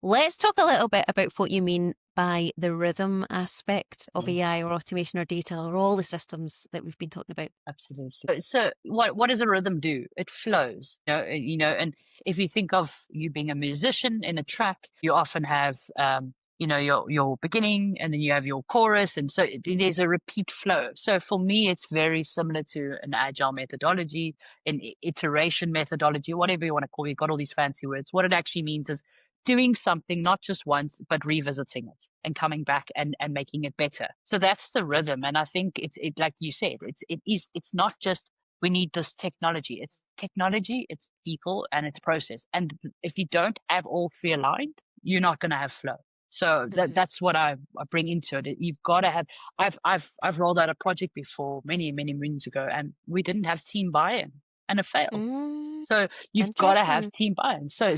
let's talk a little bit about what you mean by the rhythm aspect of AI or automation or data or all the systems that we've been talking about. Absolutely. So what does a rhythm do? It flows, and if you think of you being a musician in a track, you often have, your beginning and then you have your chorus. And so there's a repeat flow. So for me, it's very similar to an agile methodology, an iteration methodology, whatever you want to call it. You've got all these fancy words. What it actually means is doing something not just once, but revisiting it and coming back and making it better. So that's the rhythm. And I think it's like you said, it's not just we need this technology. It's technology, it's people, and it's process. And if you don't have all three aligned, you're not going to have flow. So that's what I bring into it. You've got to have. I've rolled out a project before many moons ago, and we didn't have team buy-in, and it failed. So you've got to have Interesting. team buy-in. So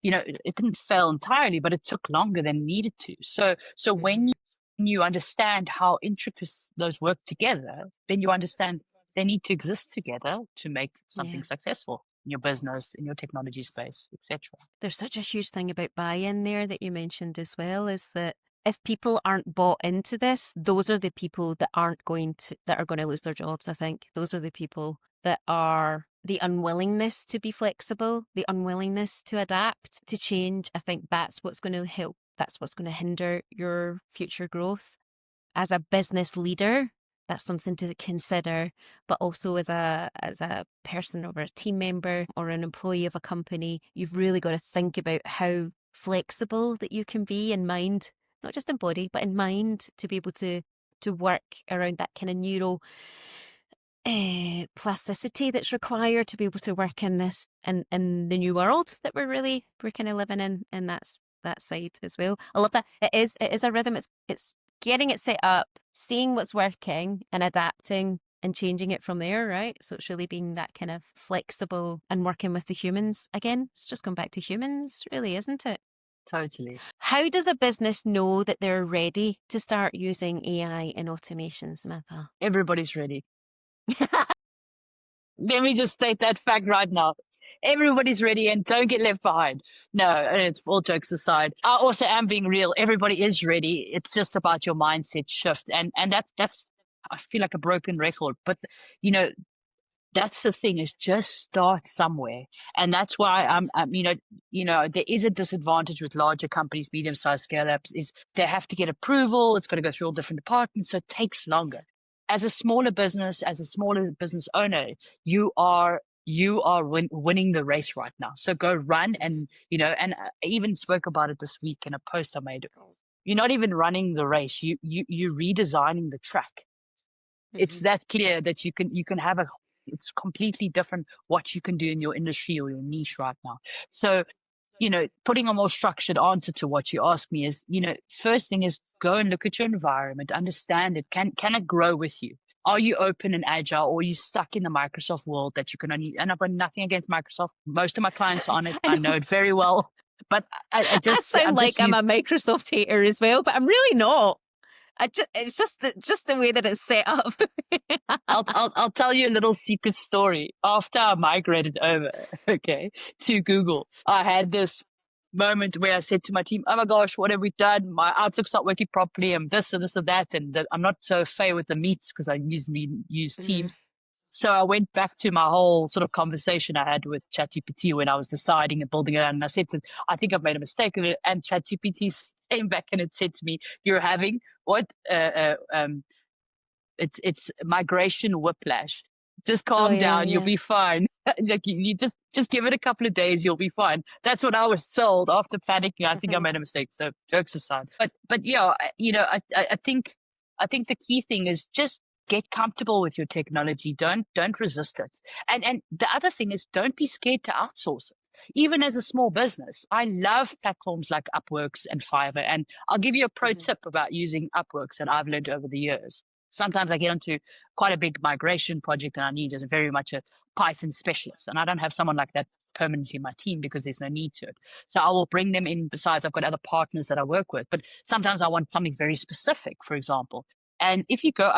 it didn't fail entirely, but it took longer than needed to. So when you understand how intricate those work together, then you understand they need to exist together to make something Yeah. successful in your business, in your technology space, etc. There's such a huge thing about buy-in there that you mentioned as well, is that if people aren't bought into this, those are the people that are going to lose their jobs, I think. Those are the people that are the unwillingness to be flexible, the unwillingness to adapt, to change. I think that's what's going to help. That's what's going to hinder your future growth. As a business leader, that's something to consider, but also as a person or a team member or an employee of a company, you've really got to think about how flexible that you can be in mind, not just in body, but in mind, to be able to work around that kind of neural plasticity that's required to be able to work in this in the new world that we're kind of living in, and that's that side as well. I love that. It is a rhythm. It's getting it set up, seeing what's working and adapting and changing it from there, right? So it's really being that kind of flexible and working with the humans. Again, it's just going back to humans, really, isn't it? Totally. How does a business know that they're ready to start using AI and automation, Samantha? Everybody's ready. Let me just state that fact right now. Everybody's ready and don't get left behind. No, it's all jokes aside. I also am being real. Everybody is ready. It's just about your mindset shift. And that's I feel like a broken record. But that's the thing, is just start somewhere. And that's why there is a disadvantage with larger companies, medium-sized scale-ups, is they have to get approval. It's got to go through all different departments. So it takes longer. As a smaller business owner, you are winning the race right now. So go run and I even spoke about it this week in a post I made. You're not even running the race. You're redesigning the track. It's that clear that you can have it's completely different what you can do in your industry or your niche right now. So, putting a more structured answer to what you ask me is, first thing is go and look at your environment, understand it. Can it grow with you? Are you open and agile, or are you stuck in the Microsoft world that you can only, and I've got nothing against Microsoft. Most of my clients are on it. I know it very well, but I sound like I'm a Microsoft hater as well, but I'm really not. It's just the way that it's set up. I'll tell you a little secret story. After I migrated over, to Google, I had this moment where I said to my team, "Oh my gosh, what have we done? My Outlook's not working properly. I'm this and this and that, and I'm not so fair with the meets because I usually use Teams." So I went back to my whole sort of conversation I had with ChatGPT when I was deciding and building it out, and I said I think I've made a mistake of it, and ChatGPT came back and it said to me, "You're having what? It's migration whiplash. Just calm down. You'll be fine." Like you just give it a couple of days. You'll be fine. That's what I was told after panicking. I think I made a mistake. So jokes aside, but yeah, I think the key thing is just get comfortable with your technology. Don't resist it. And the other thing is, don't be scared to outsource it. Even as a small business, I love platforms like Upworks and Fiverr. And I'll give you a pro tip about using Upworks that I've learned over the years. Sometimes I get into quite a big migration project and I need very much a Python specialist. And I don't have someone like that permanently in my team because there's no need to it. So I will bring them in. Besides, I've got other partners that I work with. But sometimes I want something very specific, for example. And if you go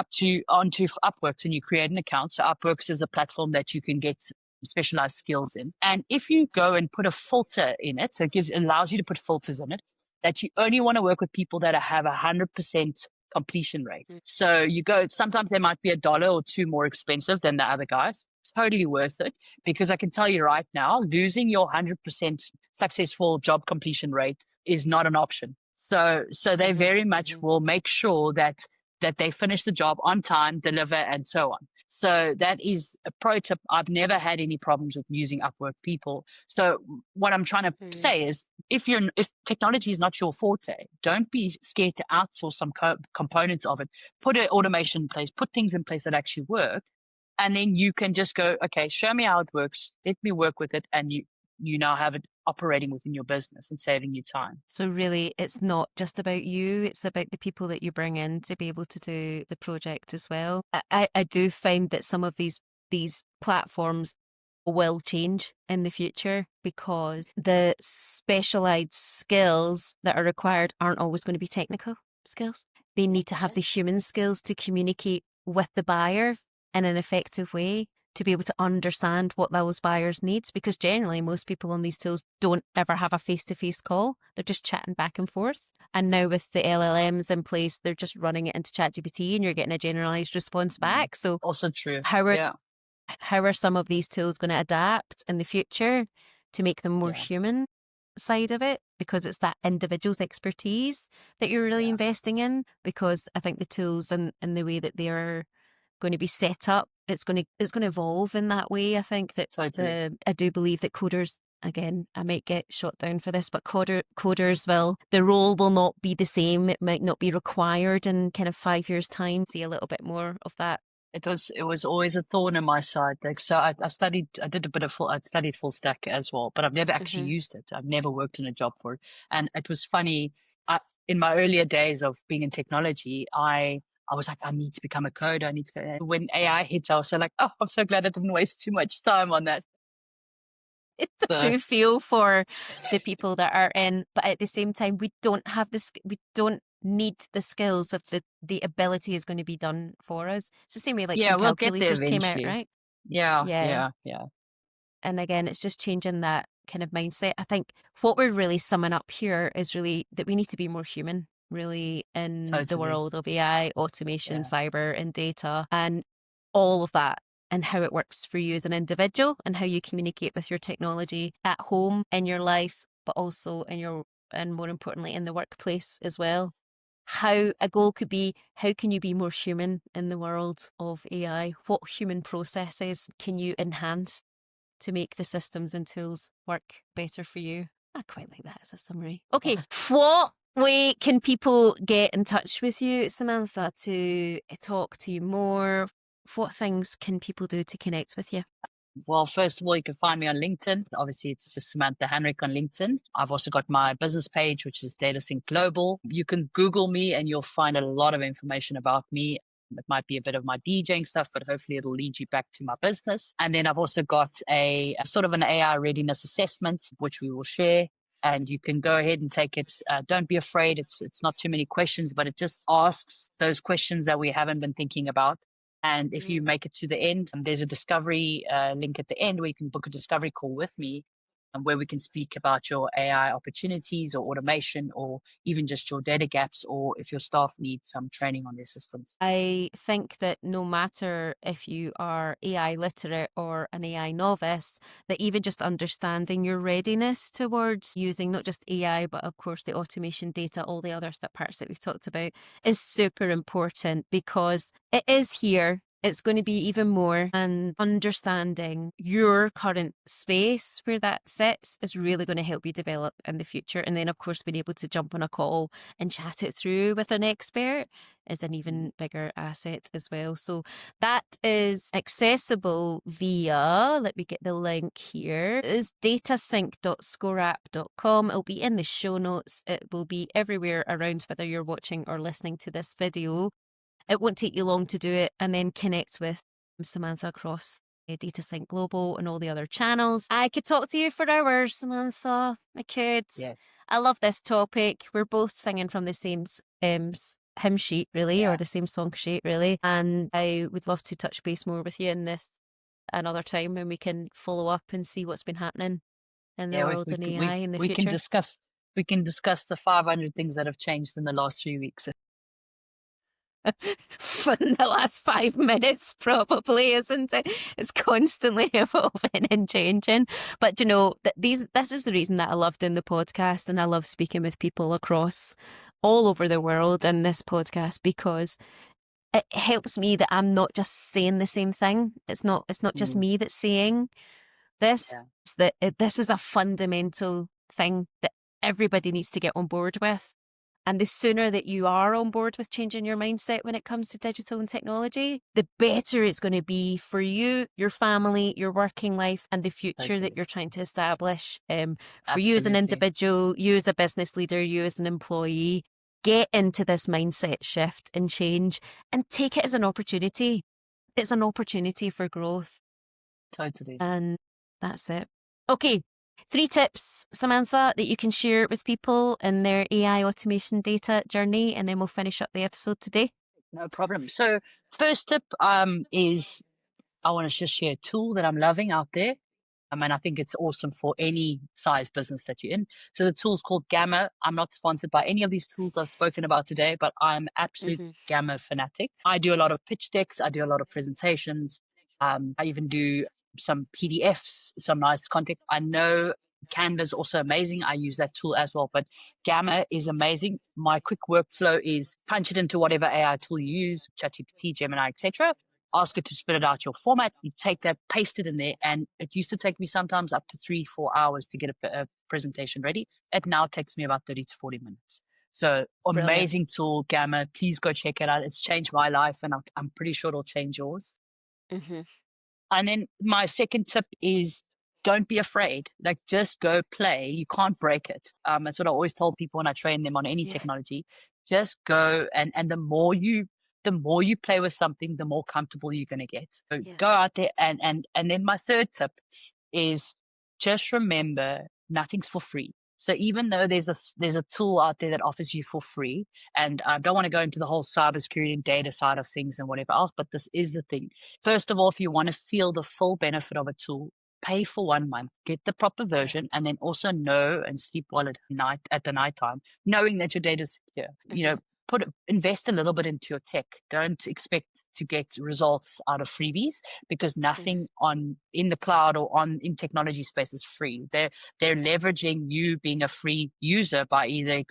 onto Upworks and you create an account, so Upworks is a platform that you can get specialized skills in. And if you go and put a filter in it, so it allows you to put filters in it, that you only want to work with people that have 100% completion rate. So you go, sometimes they might be $1 or $2 more expensive than the other guys. Totally worth it, because I can tell you right now, losing your 100% successful job completion rate is not an option. So they very much will make sure that they finish the job on time, deliver, and so on. So that is a pro tip. I've never had any problems with using Upwork people. So what I'm trying to say is, if technology is not your forte, don't be scared to outsource some components of it. Put an automation in place, put things in place that actually work. And then you can just go, okay, show me how it works. Let me work with it. And you now have it operating within your business and saving you time. So really, it's not just about you, it's about the people that you bring in to be able to do the project as well. I do find that some of these platforms will change in the future because the specialized skills that are required aren't always going to be technical skills. They need to have the human skills to communicate with the buyer in an effective way, to be able to understand what those buyers needs, because generally most people on these tools don't ever have a face-to-face call. They're just chatting back and forth. And now with the LLMs in place, they're just running it into ChatGPT and you're getting a generalized response back. So also true. How are some of these tools going to adapt in the future to make them more human side of it? Because it's that individual's expertise that you're really investing in. Because I think the tools and the way that they are going to be set up, it's going to evolve in that way. I think that I do believe that coders, again, I might get shot down for this, but coders the role will not be the same. It might not be required in kind of 5 years' time. See a little bit more of that. It was always a thorn in my side. Like, so I studied full stack as well, but I've never actually used it. I've never worked in a job for it. And it was funny. In my earlier days of being in technology, I was like, I need to become a coder. I need to go. When AI hit, I was so like, oh, I'm so glad I didn't waste too much time on that. I do feel for the people that are in, but at the same time, we don't need the skills of the ability is going to be done for us. It's the same way like when we'll calculators came out, right? Yeah. And again, it's just changing that kind of mindset. I think what we're really summing up here is really that we need to be more human, really, in the world of AI, automation, cyber, and data, and all of that, and how it works for you as an individual and how you communicate with your technology at home, in your life, but also and more importantly, in the workplace as well. How a goal could be, how can you be more human in the world of AI? What human processes can you enhance to make the systems and tools work better for you? I quite like that as a summary. Okay, what way can people get in touch with you, Samantha, to talk to you more? What things can people do to connect with you? Well, first of all, you can find me on LinkedIn. Obviously, it's just Samantha Hanreck on LinkedIn. I've also got my business page, which is DataSync Global. You can Google me and you'll find a lot of information about me. It might be a bit of my DJing stuff, but hopefully it'll lead you back to my business. And then I've also got a sort of an AI readiness assessment, which we will share. And you can go ahead and take it. Don't be afraid. It's not too many questions, but it just asks those questions that we haven't been thinking about. And if you make it to the end, there's a discovery link at the end where you can book a discovery call with me, and where we can speak about your AI opportunities or automation, or even just your data gaps, or if your staff needs some training on their systems. I think that no matter if you are AI literate or an AI novice, that even just understanding your readiness towards using not just AI, but of course the automation data, all the other parts that we've talked about, is super important, because it is here. It's going to be even more, and understanding your current space where that sits is really going to help you develop in the future. And then, of course, being able to jump on a call and chat it through with an expert is an even bigger asset as well. So that is accessible via, let me get the link here, it is datasync.scoreapp.com. It'll be in the show notes. It will be everywhere around, whether you're watching or listening to this video. It won't take you long to do it, and then connect with Samantha across DataSync Global and all the other channels. I could talk to you for hours, Samantha. I could. Yeah. I love this topic. We're both singing from the same hymn sheet, really, or the same song sheet, really. And I would love to touch base more with you in this another time when we can follow up and see what's been happening in the world of AI in the future. We can discuss the 500 things that have changed in the last 3 weeks. For the last 5 minutes, probably, isn't it? It's constantly evolving and changing. But you know, this is the reason that I love doing the podcast, and I love speaking with people across all over the world in this podcast, because it helps me that I'm not just saying the same thing. It's not just me that's saying this. This is a fundamental thing that everybody needs to get on board with. And the sooner that you are on board with changing your mindset when it comes to digital and technology, the better it's going to be for you, your family, your working life, and the future that you're trying to establish. For you as an individual, you as a business leader, you as an employee, get into this mindset shift and change, and take it as an opportunity. It's an opportunity for growth. Totally. And That's it. Okay. 3 tips, Samantha, that you can share with people in their AI automation data journey, and then we'll finish up the episode today. No problem. So first tip is I want to just share a tool that I'm loving out there. And I think it's awesome for any size business that you're in. So the tool's called Gamma. I'm not sponsored by any of these tools I've spoken about today, but I'm absolute Gamma fanatic. I do a lot of pitch decks. I do a lot of presentations. I even do some PDFs, some nice content. I know Canva is also amazing. I use that tool as well, but Gamma is amazing. My quick workflow is punch it into whatever AI tool you use, ChatGPT, Gemini, etc. Ask it to spit it out your format. You take that, paste it in there. And it used to take me sometimes up to 3-4 hours to get a presentation ready. It now takes me about 30 to 40 minutes. So amazing tool, Gamma. Please go check it out. It's changed my life, and I'm pretty sure it'll change yours. And then my second tip is don't be afraid. Like, just go play. You can't break it. That's what I always tell people when I train them on any technology. Just go, and the more you play with something, the more comfortable you're going to get. So go out there. And then my third tip is just remember nothing's for free. So even though there's a tool out there that offers you for free, and I don't want to go into the whole cybersecurity and data side of things and whatever else, but this is the thing. First of all, if you want to feel the full benefit of a tool, pay for 1 month, get the proper version, and then also know and sleep well at the nighttime, knowing that your data is secure. Invest a little bit into your tech. Don't expect to get results out of freebies, because nothing in the cloud or in technology space is free. They're leveraging you being a free user by either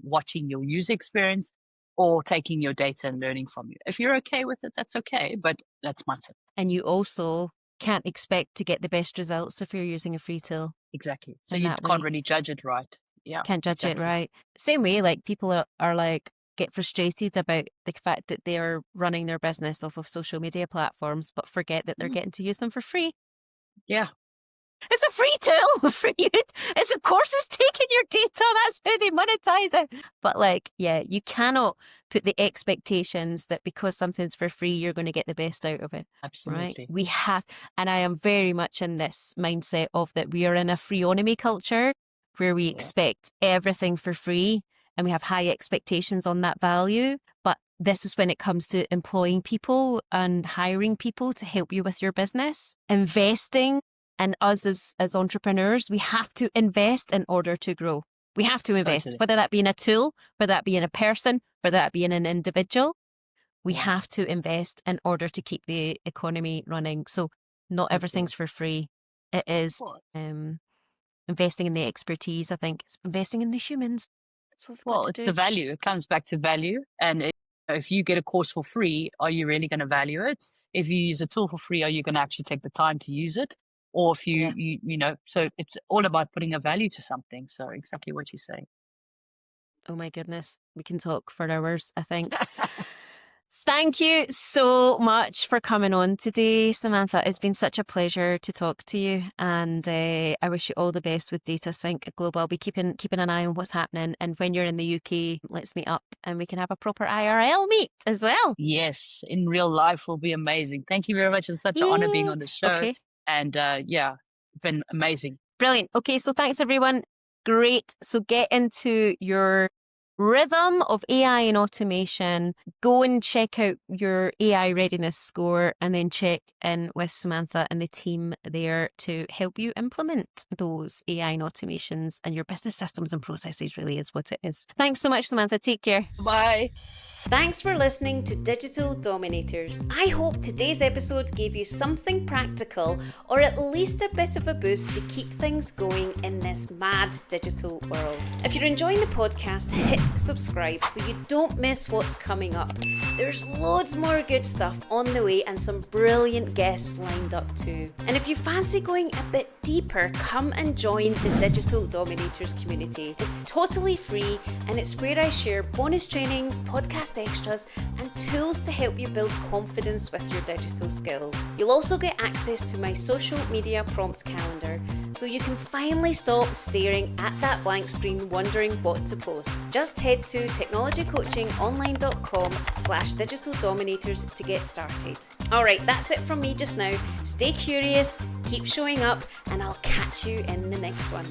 watching your user experience or taking your data and learning from you. If you're okay with it, that's okay, but that's my tip. And you also can't expect to get the best results if you're using a free tool. Exactly. So you can't really judge it right. Yeah. Can't judge it right. Same way, like, people are like, get frustrated about the fact that they are running their business off of social media platforms, but forget that they're getting to use them for free. Yeah. It's a free tool for you. It's, of course, it's taking your data. That's how they monetize it. But you cannot put the expectations that because something's for free, you're going to get the best out of it. Absolutely. Right? And I am very much in this mindset of that we are in a freeonomy culture where we expect everything for free. And we have high expectations on that value. But this is when it comes to employing people and hiring people to help you with your business. Investing in us as entrepreneurs, we have to invest in order to grow. We have to invest, whether that be in a tool, whether that be in a person, whether that be in an individual. We have to invest in order to keep the economy running. So not everything's for free. It is investing in the expertise, I think. It's investing in the humans. It's the value. It comes back to value. And if you get a course for free, are you really going to value it? If you use a tool for free, are you going to actually take the time to use it? Or if you so it's all about putting a value to something. So exactly what you're saying. Oh my goodness. We can talk for hours, I think. Thank you so much for coming on today, Samantha. It's been such a pleasure to talk to you, and I wish you all the best with Data Sync Global. I'll be keeping an eye on what's happening, and when you're in the UK, let's meet up and we can have a proper IRL meet as well. Yes, in real life will be amazing. Thank you very much. It's such an honor being on the show. Okay. And it's been amazing. Brilliant. Okay, so thanks everyone. Great. So get into your rhythm of AI and automation. Go and check out your AI readiness score, and then check in with Samantha and the team there to help you implement those AI and automations and your business systems and processes, really is what it is. Thanks so much, Samantha. Take care. Bye. Thanks for listening to Digital Dominators. I hope today's episode gave you something practical, or at least a bit of a boost to keep things going in this mad digital world. If you're enjoying the podcast, hit subscribe so you don't miss what's coming up. There's loads more good stuff on the way and some brilliant guests lined up too. And if you fancy going a bit deeper, come and join the Digital Dominators community. It's totally free, and it's where I share bonus trainings, podcast extras, and tools to help you build confidence with your digital skills. You'll also get access to my social media prompt calendar, so you can finally stop staring at that blank screen wondering what to post. Just just head to technologycoachingonline.com/digital dominators to get started. Alright, that's it from me just now. Stay curious, keep showing up, and I'll catch you in the next one.